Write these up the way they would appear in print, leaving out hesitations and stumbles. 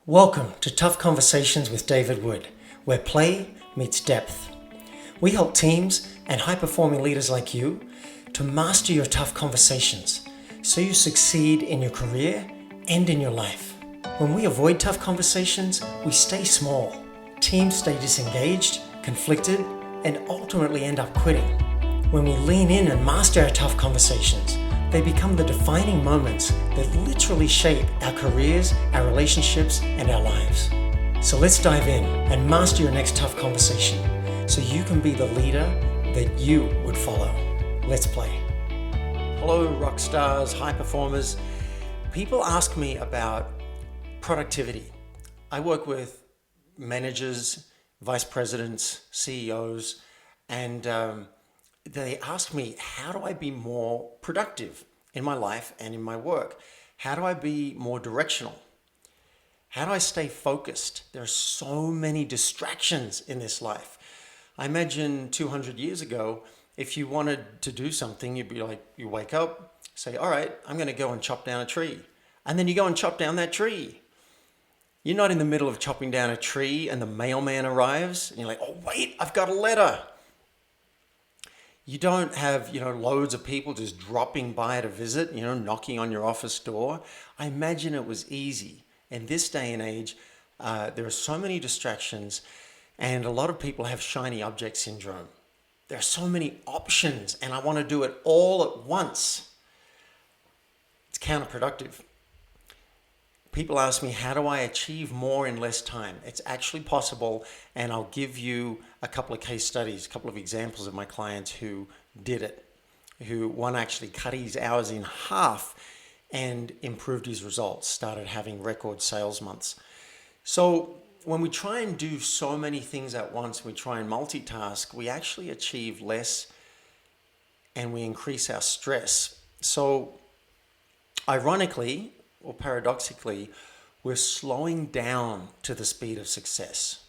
Welcome to Tough Conversations with David Wood, where play meets depth. We help teams and high-performing leaders like you to master your tough conversations so you succeed in your career and in your life. When we avoid tough conversations, we stay small. Teams stay disengaged, conflicted, and ultimately end up quitting. When we lean in and master our tough conversations, they become the defining moments that literally shape our careers, our relationships, and our lives. So let's dive in and master your next tough conversation so you can be the leader that you would follow. Let's play. Hello, rock stars, high performers. People ask me about productivity. I work with managers, vice presidents, CEOs, and they ask me, how do I be more productive in my life and in my work? How do I be more directional? How do I stay focused? There are so many distractions in this life. I imagine 200 years ago, if you wanted to do something, you'd be like, you wake up, say, all right, I'm going to go and chop down a tree. And then you go and chop down that tree. You're not in the middle of chopping down a tree and the mailman arrives and you're like, oh, wait, I've got a letter. You don't have, loads of people just dropping by to visit, knocking on your office door. I imagine it was easy. In this day and age, there are so many distractions, and a lot of people have shiny object syndrome. There are so many options, and I want to do it all at once. It's counterproductive. People ask me, how do I achieve more in less time? It's actually possible, and I'll give you a couple of case studies, a couple of examples of my clients who did it, one actually cut his hours in half and improved his results, started having record sales months. So when we try and do so many things at once, we try and multitask, we actually achieve less and we increase our stress. So ironically, or paradoxically, we're slowing down to the speed of success.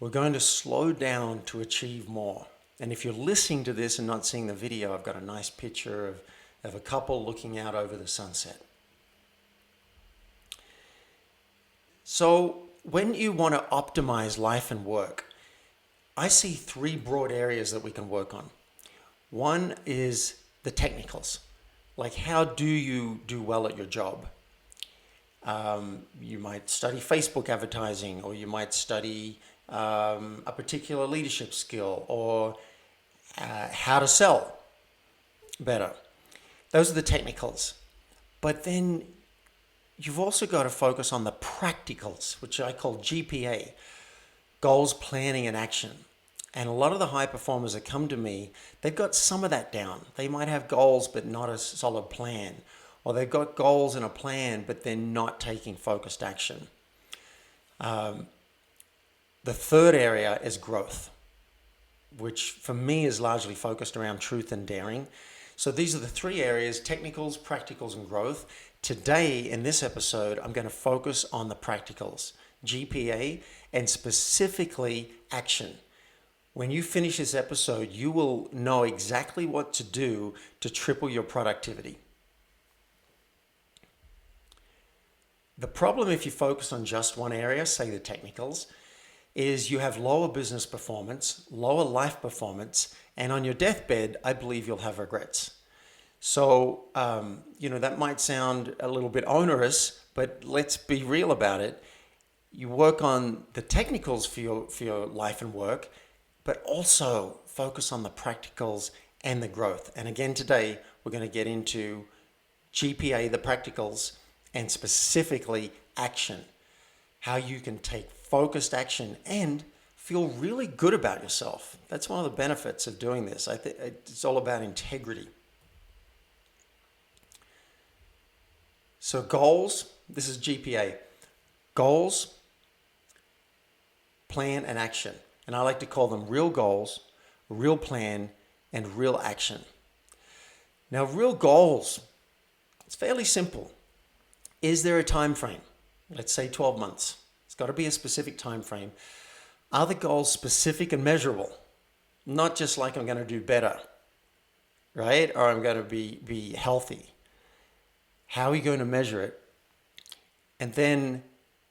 We're going to slow down to achieve more. And if you're listening to this and not seeing the video, I've got a nice picture of a couple looking out over the sunset. So when you want to optimize life and work, I see three broad areas that we can work on. One is the technicals. Like, how do you do well at your job? You might study Facebook advertising, or you might study a particular leadership skill, or how to sell better. Those are the technicals. But then you've also got to focus on the practicals, which I call GPA, goals, planning, and action. And a lot of the high performers that come to me, they've got some of that down. They might have goals, but not a solid plan. Or they've got goals and a plan, but they're not taking focused action. The third area is growth, which for me is largely focused around truth and daring. So these are the three areas: technicals, practicals, and growth. Today, in this episode, I'm going to focus on the practicals, GPA, and specifically action. When you finish this episode, you will know exactly what to do to triple your productivity. The problem if you focus on just one area, say the technicals, is you have lower business performance, lower life performance, and on your deathbed, I believe you'll have regrets. So, that might sound a little bit onerous, but let's be real about it. You work on the technicals for your life and work, but also focus on the practicals and the growth. And again, today, we're going to get into GPA, the practicals, and specifically action. How you can take focused action and feel really good about yourself. That's one of the benefits of doing this. I think it's all about integrity. So goals, this is GPA. Goals, plan, and action. And I like to call them real goals, real plan, and real action. Now, real goals, it's fairly simple. Is there a time frame? Let's say 12 months. It's got to be a specific time frame. Are the goals specific and measurable? Not just like I'm going to do better, right? Or I'm going to be healthy. How are you going to measure it? And then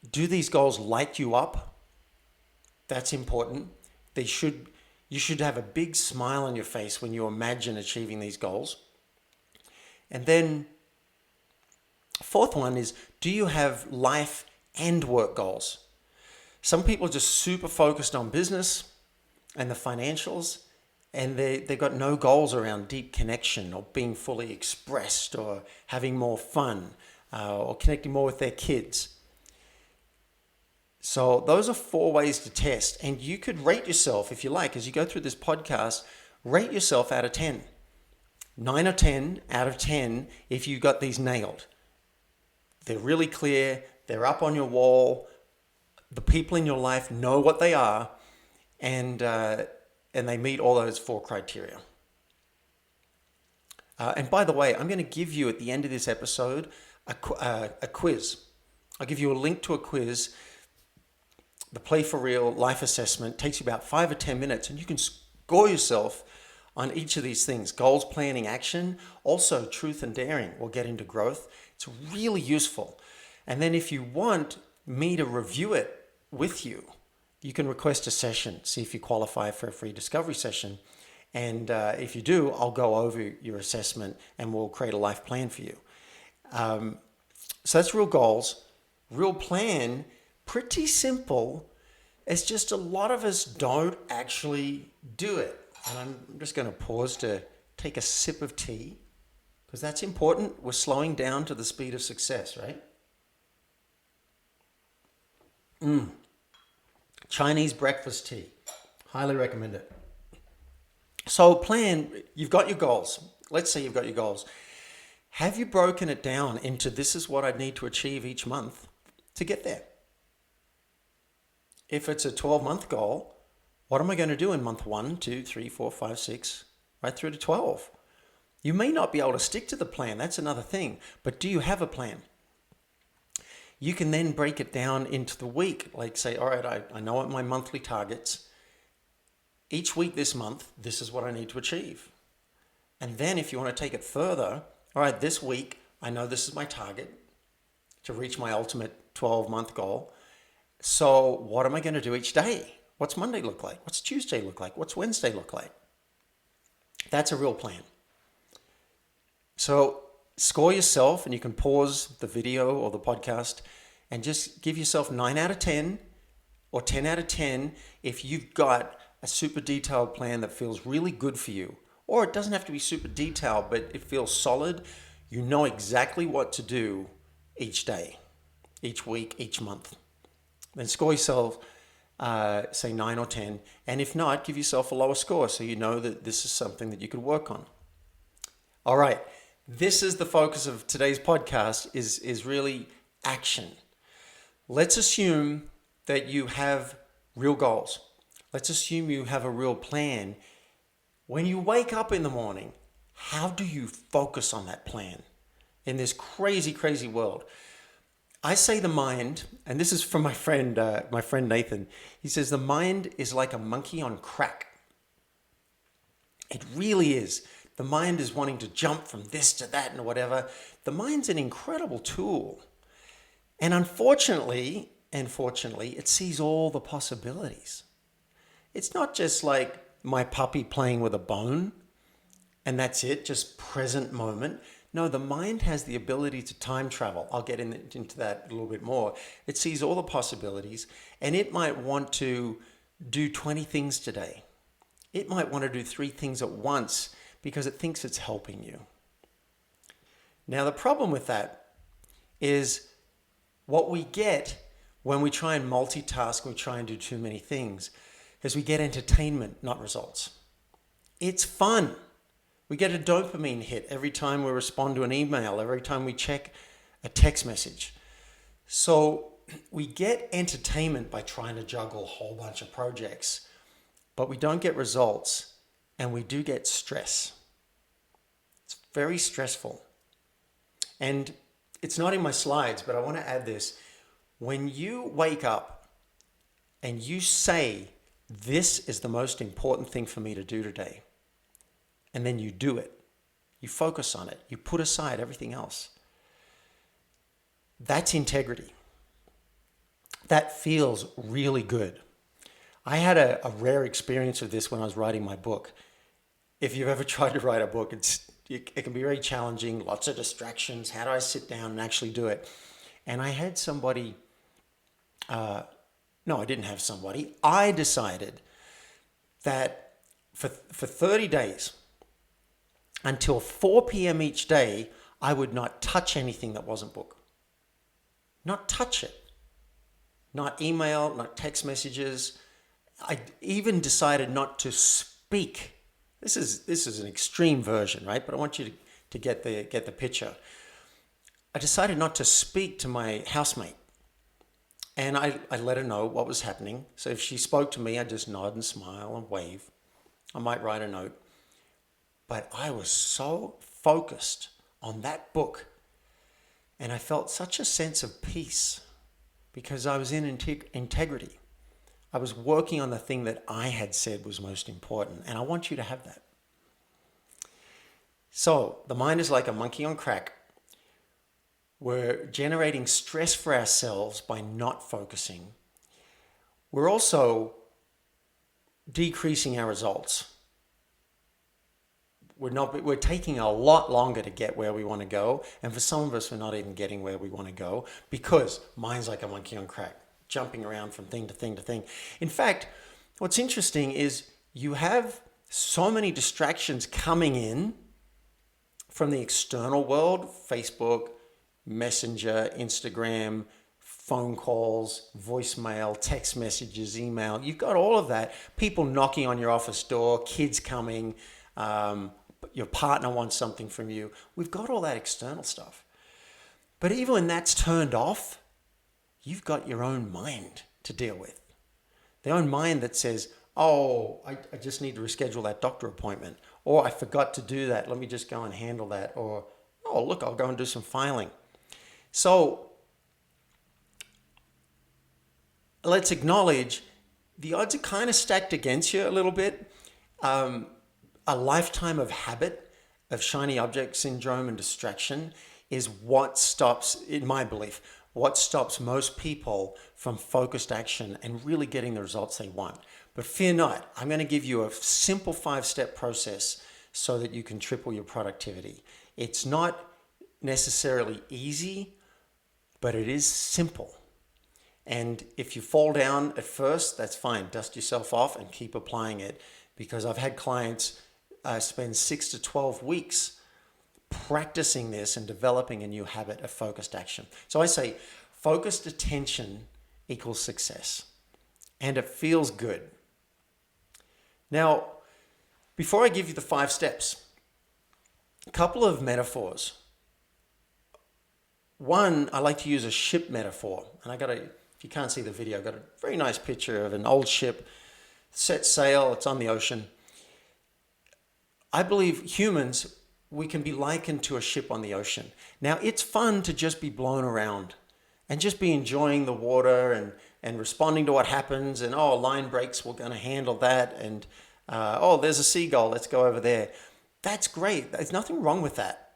Do these goals light you up? That's important. You should have a big smile on your face when you imagine achieving these goals. And then fourth one is, do you have life and work goals? Some people are just super focused on business and the financials, and they've got no goals around deep connection or being fully expressed or having more fun or connecting more with their kids. So those are 4 ways to test, and you could rate yourself if you like as you go through this podcast. Rate yourself out of 10. 9 or 10 out of 10 if you got these nailed. They're really clear, they're up on your wall, the people in your life know what they are, and they meet all those 4 criteria. And by the way, I'm going to give you at the end of this episode a quiz. I'll give you a link to a quiz. The Play for Real life assessment takes you about 5 or 10 minutes, and you can score yourself on each of these things. Goals, planning, action. Also, truth and daring. We'll get into growth. It's really useful. And then if you want me to review it with you, you can request a session, see if you qualify for a free discovery session. And if you do, I'll go over your assessment and we'll create a life plan for you. So that's real goals. Real plan, pretty simple. It's just a lot of us don't actually do it. And I'm just going to pause to take a sip of tea, because that's important. We're slowing down to the speed of success, right? Chinese breakfast tea. Highly recommend it. So plan, you've got your goals. Let's say you've got your goals. Have you broken it down into, this is what I need to achieve each month to get there? If it's a 12-month goal, what am I going to do in month 1, 2, 3, 4, 5, 6, right through to 12? You may not be able to stick to the plan. That's another thing. But do you have a plan? You can then break it down into the week. Like say, all right, I know what my monthly targets. Each week this month, this is what I need to achieve. And then if you want to take it further, all right, this week, I know this is my target to reach my ultimate 12-month goal. So what am I going to do each day? What's Monday look like? What's Tuesday look like? What's Wednesday look like? That's a real plan. So score yourself, and you can pause the video or the podcast and just give yourself 9 out of 10 or 10 out of 10 if you've got a super detailed plan that feels really good for you. Or it doesn't have to be super detailed, but it feels solid. You know exactly what to do each day, each week, each month. Then score yourself, say 9 or 10. And if not, give yourself a lower score so you know that this is something that you could work on. All right. This is the focus of today's podcast, is really action. Let's assume that you have real goals. Let's assume you have a real plan. When you wake up in the morning, how do you focus on that plan in this crazy, crazy world? I say the mind, and this is from my friend Nathan. He says the mind is like a monkey on crack. It really is. The mind is wanting to jump from this to that and whatever. The mind's an incredible tool. And unfortunately, it sees all the possibilities. It's not just like my puppy playing with a bone and that's it, just present moment. No, the mind has the ability to time travel. I'll get into that a little bit more. It sees all the possibilities, and it might want to do 20 things today. It might want to do 3 things at once because it thinks it's helping you. Now, the problem with that is what we get when we try and multitask, we try and do too many things, is we get entertainment, not results. It's fun. We get a dopamine hit every time we respond to an email, every time we check a text message. So we get entertainment by trying to juggle a whole bunch of projects, but we don't get results, and we do get stress. It's very stressful. And it's not in my slides, but I want to add this. When you wake up and you say, this is the most important thing for me to do today, and then you do it, you focus on it, you put aside everything else, that's integrity. that feels really good. I had a rare experience of this when I was writing my book. If you've ever tried to write a book, it can be very challenging, lots of distractions. How do I sit down and actually do it? And I had somebody, no, I didn't have somebody. I decided that for 30 days, until 4 p.m. each day, I would not touch anything that wasn't book. Not touch it. Not email, not text messages. I even decided not to speak. This is an extreme version, right? But I want you to get the picture. I decided not to speak to my housemate. And I let her know what was happening. So if she spoke to me, I'd just nod and smile and wave. I might write a note. But I was so focused on that book. And I felt such a sense of peace because I was in integrity. I was working on the thing that I had said was most important. And I want you to have that. So the mind is like a monkey on crack. We're generating stress for ourselves by not focusing. We're also decreasing our results. We're taking a lot longer to get where we want to go. And for some of us, we're not even getting where we want to go because mind's like a monkey on crack, jumping around from thing to thing to thing. In fact, what's interesting is you have so many distractions coming in from the external world, Facebook, Messenger, Instagram, phone calls, voicemail, text messages, email. You've got all of that. People knocking on your office door, kids coming, your partner wants something from you. We've got all that external stuff. But even when that's turned off, you've got your own mind to deal with. The own mind that says, oh, I just need to reschedule that doctor appointment. Or I forgot to do that. Let me just go and handle that. Or, oh, look, I'll go and do some filing. So let's acknowledge the odds are kind of stacked against you a little bit. A lifetime of habit, of shiny object syndrome and distraction is what stops, in my belief, what stops most people from focused action and really getting the results they want. But fear not, I'm going to give you a simple 5-step process so that you can triple your productivity. It's not necessarily easy, but it is simple. And if you fall down at first, that's fine. Dust yourself off and keep applying it, because I've had clients spend 6 to 12 weeks practicing this and developing a new habit of focused action. So I say focused attention equals success, and it feels good. Now, before I give you the 5 steps, a couple of metaphors. One, I like to use a ship metaphor, and if you can't see the video, I've got a very nice picture of an old ship, set sail, it's on the ocean. I believe humans, we can be likened to a ship on the ocean. Now, it's fun to just be blown around and just be enjoying the water and responding to what happens. And, oh, line breaks, we're going to handle that. And, oh, there's a seagull, let's go over there. That's great. There's nothing wrong with that.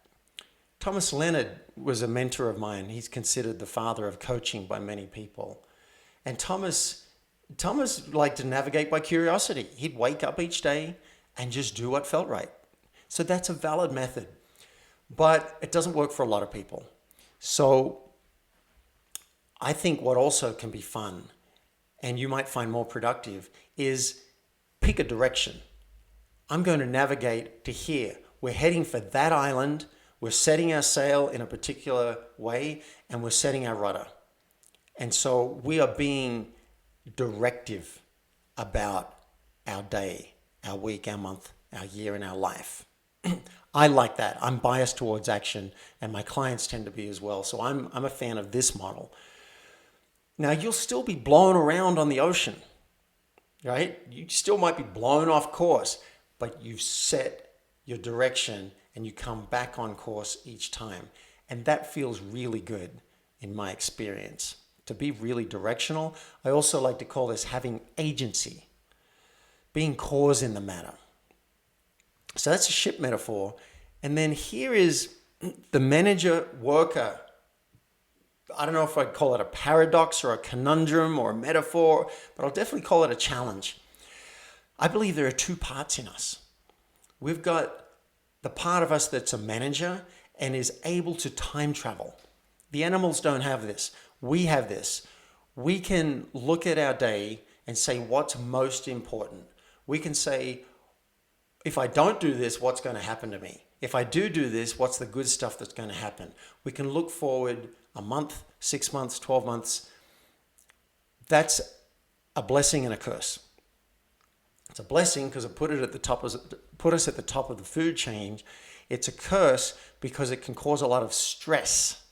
Thomas Leonard was a mentor of mine. He's considered the father of coaching by many people. And Thomas liked to navigate by curiosity. He'd wake up each day and just do what felt right. So that's a valid method, but it doesn't work for a lot of people. So I think what also can be fun, and you might find more productive, is pick a direction. I'm going to navigate to here. We're heading for that island. We're setting our sail in a particular way, and we're setting our rudder. And so we are being directive about our day, our week, our month, our year, and our life. I like that. I'm biased towards action, and my clients tend to be as well. So I'm a fan of this model. Now, you'll still be blown around on the ocean, right? You still might be blown off course, but you've set your direction and you come back on course each time. And that feels really good in my experience. To be really directional, I also like to call this having agency, being cause in the matter. So that's a ship metaphor. And then here is the manager-worker I don't know if I'd call it a paradox or a conundrum or a metaphor, but I'll definitely call it a challenge. I believe there are two parts in us. We've got the part of us that's a manager and is able to time travel. The animals don't have this. We have this. We can look at our day and say what's most important. We can say, if I don't do this, what's going to happen to me? If I do this, what's the good stuff that's going to happen? We can look forward a month, 6 months, 12 months. That's a blessing and a curse. It's a blessing because it put us at the top of the food chain. It's a curse because it can cause a lot of stress,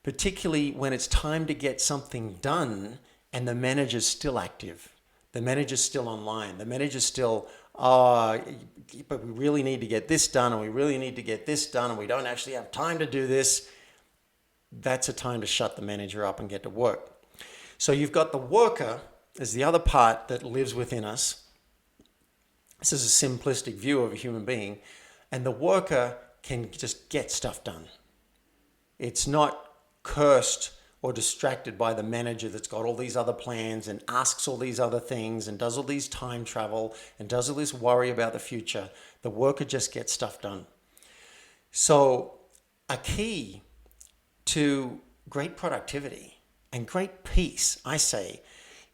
particularly when it's time to get something done and the manager's still active. The manager's still online. The manager's still, but we really need to get this done, and we really need to get this done, and we don't actually have time to do this. That's a time to shut the manager up and get to work. So you've got the worker as the other part that lives within us. This is a simplistic view of a human being, and the worker can just get stuff done. It's not cursed or distracted by the manager that's got all these other plans and asks all these other things and does all these time travel and does all this worry about the future. The worker just gets stuff done. So a key to great productivity and great peace, I say,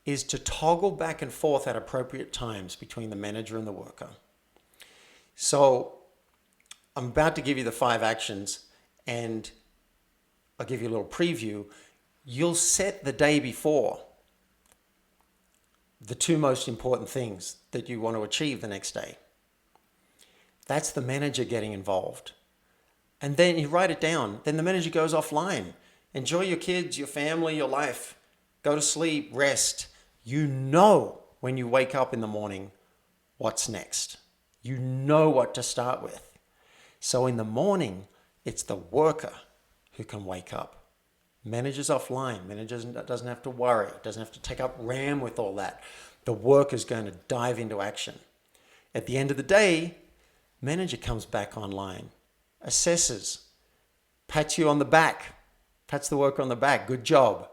is to toggle back and forth at appropriate times between the manager and the worker. So I'm about to give you the 5 actions, and I'll give you a little preview. You'll set the day before the 2 most important things that you want to achieve the next day. That's the manager getting involved. And then you write it down. Then the manager goes offline. Enjoy your kids, your family, your life. Go to sleep, rest. You know when you wake up in the morning what's next. You know what to start with. So in the morning, it's the worker who can wake up. Manager's offline. Manager doesn't have to worry. Doesn't have to take up RAM with all that. The worker's going to dive into action. At the end of the day, manager comes back online, assesses, pats you on the back, pats the worker on the back. Good job.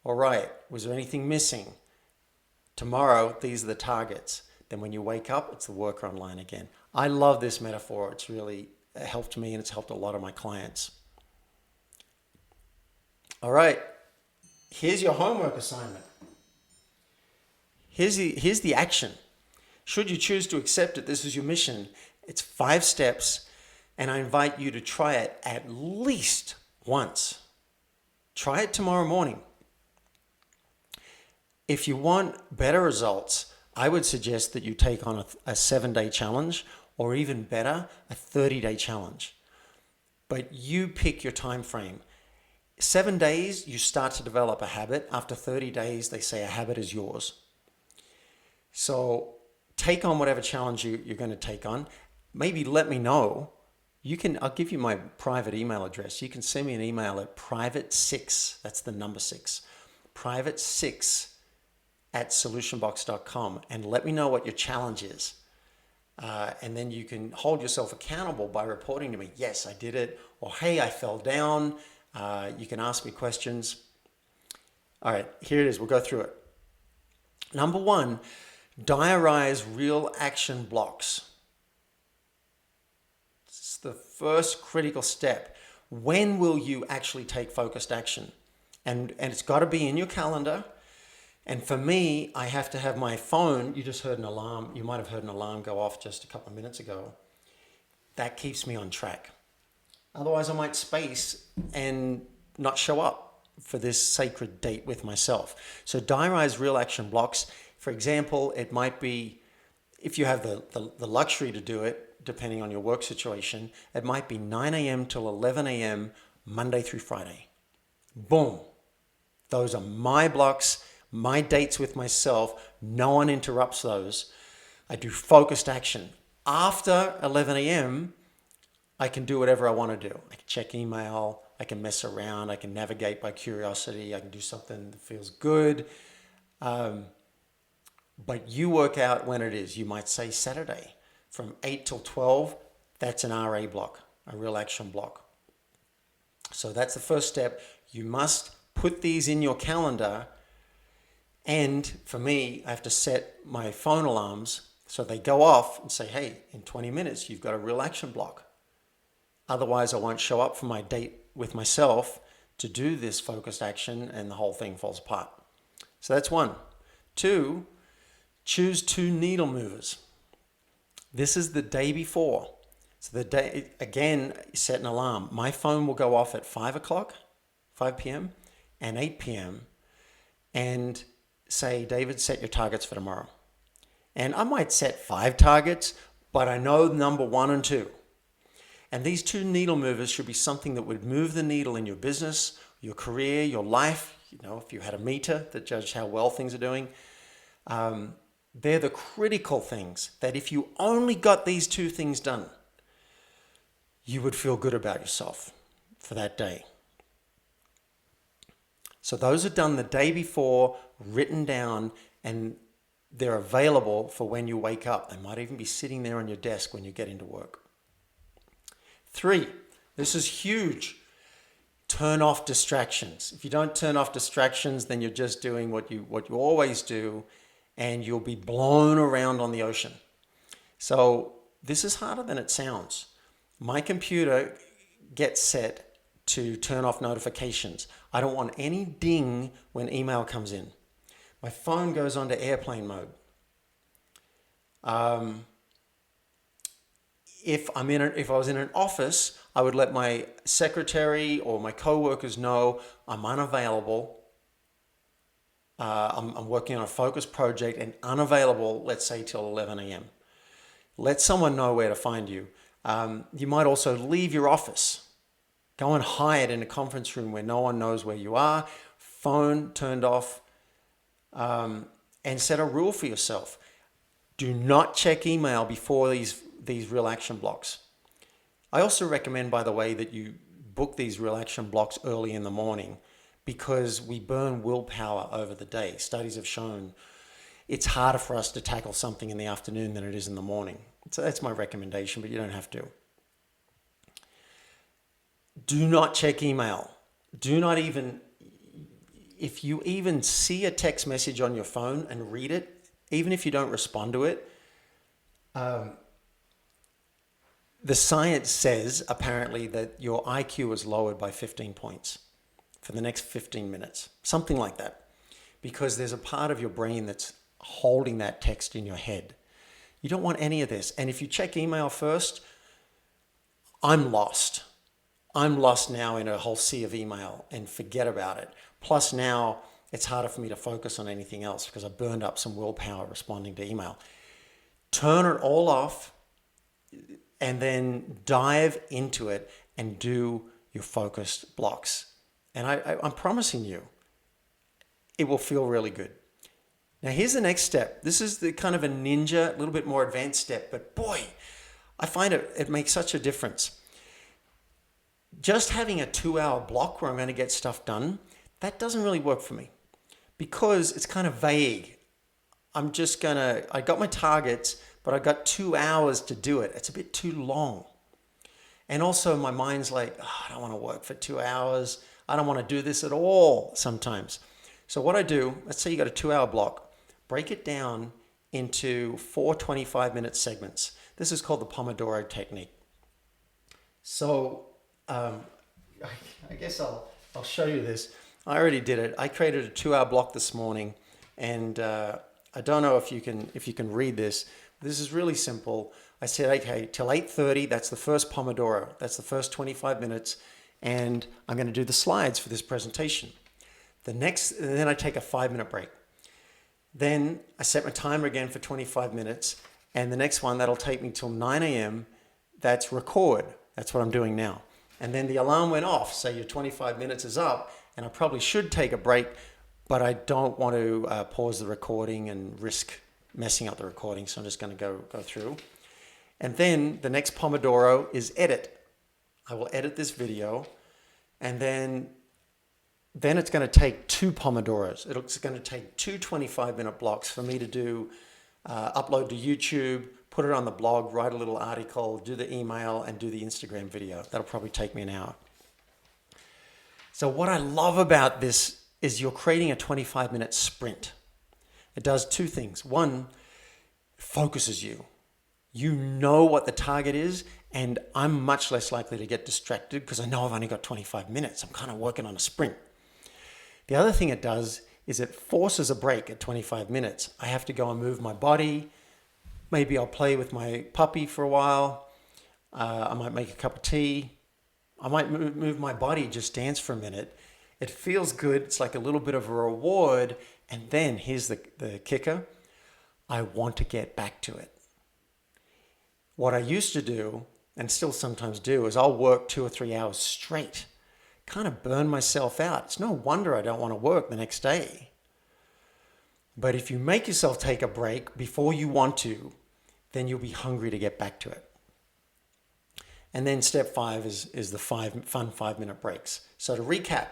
All right. Was there anything missing? Tomorrow, these are the targets. Then when you wake up, it's the worker online again. I love this metaphor. It's really helped me, and it's helped a lot of my clients. All right, here's your homework assignment. Here's the action. Should you choose to accept it, this is your mission. It's 5 steps, and I invite you to try it at least once. Try it tomorrow morning. If you want better results, I would suggest that you take on a 7-day challenge, or even better, a 30-day challenge. But you pick your time frame. 7 days, you start to develop a habit. After 30 days, they say a habit is yours. So take on whatever challenge you're going to take on. Maybe let me know. I'll give you my private email address. You can send me an email at private6, that's the number 6, private6@solutionbox.com, and let me know what your challenge is. And then you can hold yourself accountable by reporting to me, yes, I did it, or hey, I fell down. You can ask me questions. All right, here it is. We'll go through it. Number 1, diarize real action blocks. It's the first critical step. When will you actually take focused action? And it's got to be in your calendar. And for me, I have to have my phone. You just heard an alarm. You might have heard an alarm go off just a couple of minutes ago. That keeps me on track. Otherwise, I might space and not show up for this sacred date with myself. So diarize real action blocks. For example, it might be, if you have the luxury to do it, depending on your work situation, it might be 9 a.m. till 11 a.m. Monday through Friday. Boom. Those are my blocks, my dates with myself. No one interrupts those. I do focused action. After 11 a.m., I can do whatever I want to do. I can check email, I can mess around, I can navigate by curiosity, I can do something that feels good. But you work out when it is. You might say Saturday from 8 till 12, that's an RA block, a real action block. So that's the first step. You must put these in your calendar. And for me, I have to set my phone alarms so they go off and say, hey, in 20 minutes, you've got a real action block. Otherwise, I won't show up for my date with myself to do this focused action and the whole thing falls apart. So that's one. Two, choose 2 needle movers. This is the day before. So the day, again, set an alarm. My phone will go off at 5 p.m. and 8 p.m. and say, David, set your targets for tomorrow. And I might set 5 targets, but I know number 1 and 2. And these 2 needle movers should be something that would move the needle in your business, your career, your life. You know, if you had a meter that judged how well things are doing, they're the critical things that if you only got these 2 things done, you would feel good about yourself for that day. So those are done the day before, written down, and they're available for when you wake up. They might even be sitting there on your desk when you get into work. 3, this is huge. Turn off distractions. If you don't turn off distractions, then you're just doing what you always do, and you'll be blown around on the ocean. So this is harder than it sounds. My computer gets set to turn off notifications. I don't want any ding when email comes in. My phone goes onto airplane mode. If I was in an office, I would let my secretary or my coworkers know I'm unavailable. I'm working on a focused project and unavailable, let's say till 11 a.m. Let someone know where to find you. You might also leave your office. Go and hide in a conference room where no one knows where you are. Phone turned off. And set a rule for yourself. Do not check email before these real action blocks. I also recommend, by the way, that you book these real action blocks early in the morning because we burn willpower over the day. Studies have shown it's harder for us to tackle something in the afternoon than it is in the morning. So that's my recommendation, but you don't have to. Do not check email. Do not even, if you even see a text message on your phone and read it, even if you don't respond to it, the science says apparently that your IQ is lowered by 15 points for the next 15 minutes, something like that, because there's a part of your brain that's holding that text in your head. You don't want any of this. And if you check email first, I'm lost. I'm lost now in a whole sea of email and forget about it. Plus now it's harder for me to focus on anything else because I burned up some willpower responding to email. Turn it all off and then dive into it and do your focused blocks. And I'm promising you, it will feel really good. Now here's the next step. This is the kind of a ninja, a little bit more advanced step, but boy, I find it makes such a difference. Just having a 2-hour block where I'm going to get stuff done, that doesn't really work for me because it's kind of vague. I got my targets, but I got 2 hours to do it. It's a bit too long. And also my mind's like, oh, I don't want to work for 2 hours. I don't want to do this at all sometimes. So what I do, let's say you got a 2-hour block, break it down into 4 25-minute segments. This is called the Pomodoro technique. So I guess I'll show you this. I already did it. I created a 2-hour block this morning, and I don't know if you can read this. This is really simple. I said, okay, till 8:30, that's the first Pomodoro. That's the first 25 minutes, and I'm going to do the slides for this presentation. Then I take a 5-minute break. Then I set my timer again for 25 minutes, and the next one, that'll take me till 9 a.m. That's record. That's what I'm doing now. And then the alarm went off, so your 25 minutes is up, and I probably should take a break, but I don't want to pause the recording and risk messing up the recording, so I'm just going to go through. And then the next Pomodoro is edit. I will edit this video, and then it's going to take 2 Pomodoros. It's going to take 2 25-minute blocks for me to do, upload to YouTube, put it on the blog, write a little article, do the email, and do the Instagram video. That'll probably take me an hour. So what I love about this is you're creating a 25-minute sprint. It does two things. One, focuses you. You know what the target is, and I'm much less likely to get distracted because I know I've only got 25 minutes. I'm kind of working on a sprint. The other thing it does is it forces a break at 25 minutes. I have to go and move my body. Maybe I'll play with my puppy for a while. I might make a cup of tea. I might move my body, just dance for a minute. It feels good. It's like a little bit of a reward. And then here's the kicker. I want to get back to it. What I used to do, and still sometimes do, is I'll work 2 or 3 hours straight. Kind of burn myself out. It's no wonder I don't want to work the next day. But if you make yourself take a break before you want to, then you'll be hungry to get back to it. And then step 5 is the fun 5-minute breaks. So to recap,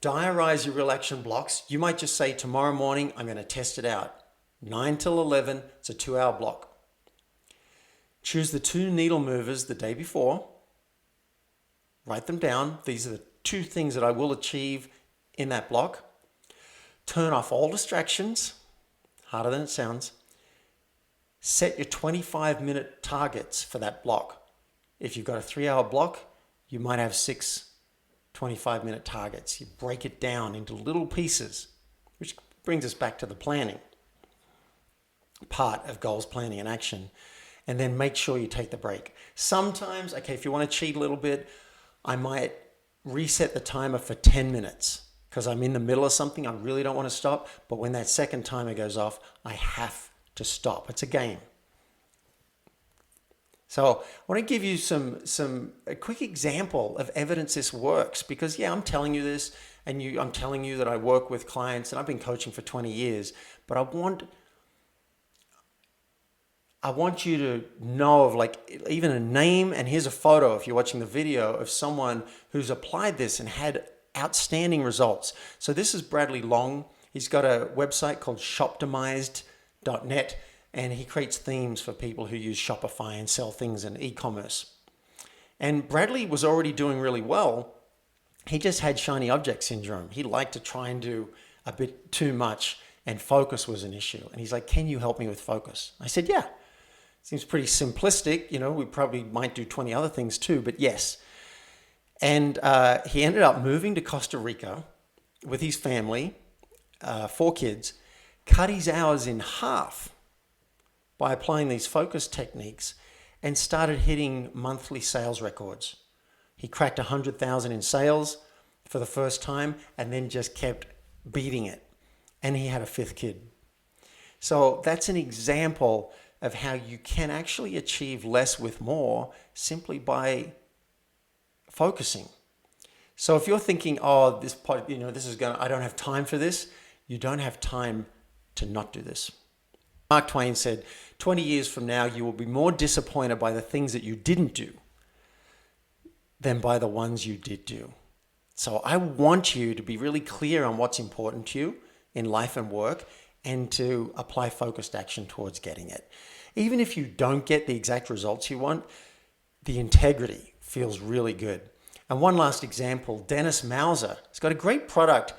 diarize your real action blocks. You might just say, tomorrow morning, I'm going to test it out. 9 till 11, it's a 2-hour block. Choose the 2 needle movers the day before. Write them down. These are the 2 things that I will achieve in that block. Turn off all distractions, harder than it sounds. Set your 25-minute targets for that block. If you've got a 3-hour block, you might have 6 25-minute targets. You break it down into little pieces, which brings us back to the planning part of goals, planning, and action. And then make sure you take the break. Sometimes, okay, if you want to cheat a little bit, I might reset the timer for 10 minutes because I'm in the middle of something. I really don't want to stop. But when that second timer goes off, I have to stop. It's a game. So I want to give you a quick example of evidence this works because, yeah, I'm telling you this and I'm telling you that I work with clients and I've been coaching for 20 years, but I want you to know of like even a name, and here's a photo if you're watching the video of someone who's applied this and had outstanding results. So this is Bradley Long. He's got a website called shoptimized.net, and he creates themes for people who use Shopify and sell things in e-commerce. And Bradley was already doing really well. He just had shiny object syndrome. He liked to try and do a bit too much, and focus was an issue. And he's like, can you help me with focus? I said, yeah. Seems pretty simplistic. You know, we probably might do 20 other things too, but yes. And he ended up moving to Costa Rica with his family, 4 kids, cut his hours in half by applying these focus techniques and started hitting monthly sales records. He cracked 100,000 in sales for the first time and then just kept beating it. And he had a 5th kid. So that's an example of how you can actually achieve less with more simply by focusing. So if you're thinking, oh, this is I don't have time for this, you don't have time to not do this. Mark Twain said, 20 years from now, you will be more disappointed by the things that you didn't do than by the ones you did do. So I want you to be really clear on what's important to you in life and work and to apply focused action towards getting it. Even if you don't get the exact results you want, the integrity feels really good. And one last example, Dennis Mauser has got a great product,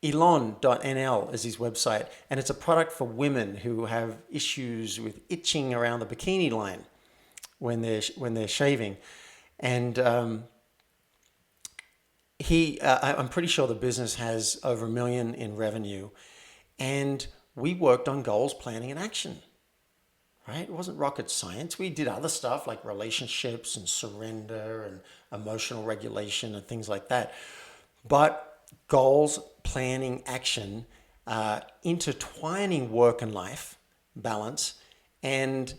Elon.nl is his website, and it's a product for women who have issues with itching around the bikini line when they're shaving. And I'm pretty sure the business has over $1 million in revenue, and we worked on goals, planning, and action. Right? It wasn't rocket science. We did other stuff like relationships and surrender and emotional regulation and things like that. But goals, planning, action, intertwining work and life balance, and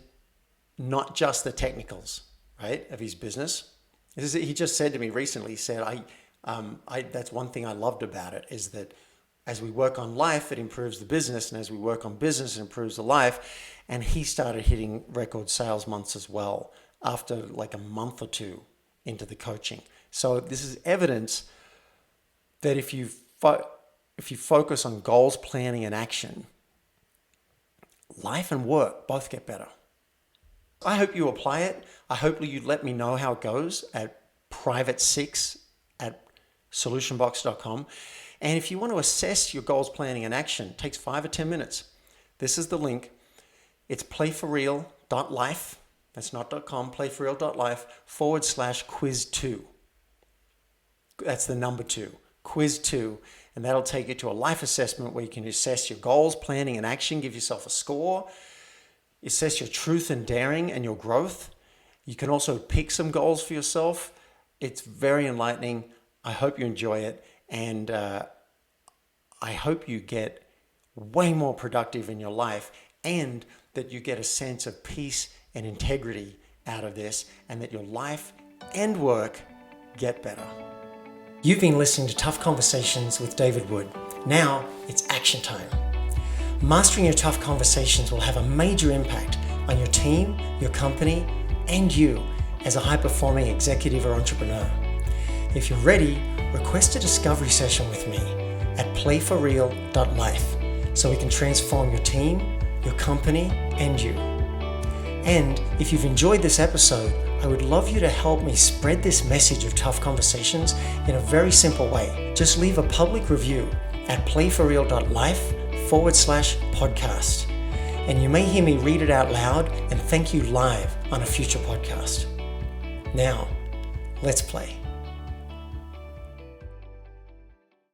not just the technicals, right, of his business. He just said to me recently, he said, that's one thing I loved about it, is that as we work on life, it improves the business, and as we work on business, it improves the life. And he started hitting record sales months as well after like a month or 2 into the coaching. So this is evidence that if you focus on goals, planning, and action, life and work both get better. I hope you apply it. I hope you let me know how it goes at private6@solutionbox.com. And if you want to assess your goals, planning, and action, it takes 5 or 10 minutes. This is the link. It's playforreal.life. That's not .com, playforreal.life/quiz2. That's the number 2, quiz 2. And that'll take you to a life assessment where you can assess your goals, planning, and action, give yourself a score, assess your truth and daring and your growth. You can also pick some goals for yourself. It's very enlightening. I hope you enjoy it. And I hope you get way more productive in your life, and that you get a sense of peace and integrity out of this, and that your life and work get better. You've been listening to Tough Conversations with David Wood. Now it's action time. Mastering your tough conversations will have a major impact on your team, your company, and you as a high-performing executive or entrepreneur. If you're ready, request a discovery session with me at playforreal.life so we can transform your team, your company, and you. And if you've enjoyed this episode, I would love you to help me spread this message of tough conversations in a very simple way. Just leave a public review at playforreal.life/podcast. And you may hear me read it out loud and thank you live on a future podcast. Now, let's play.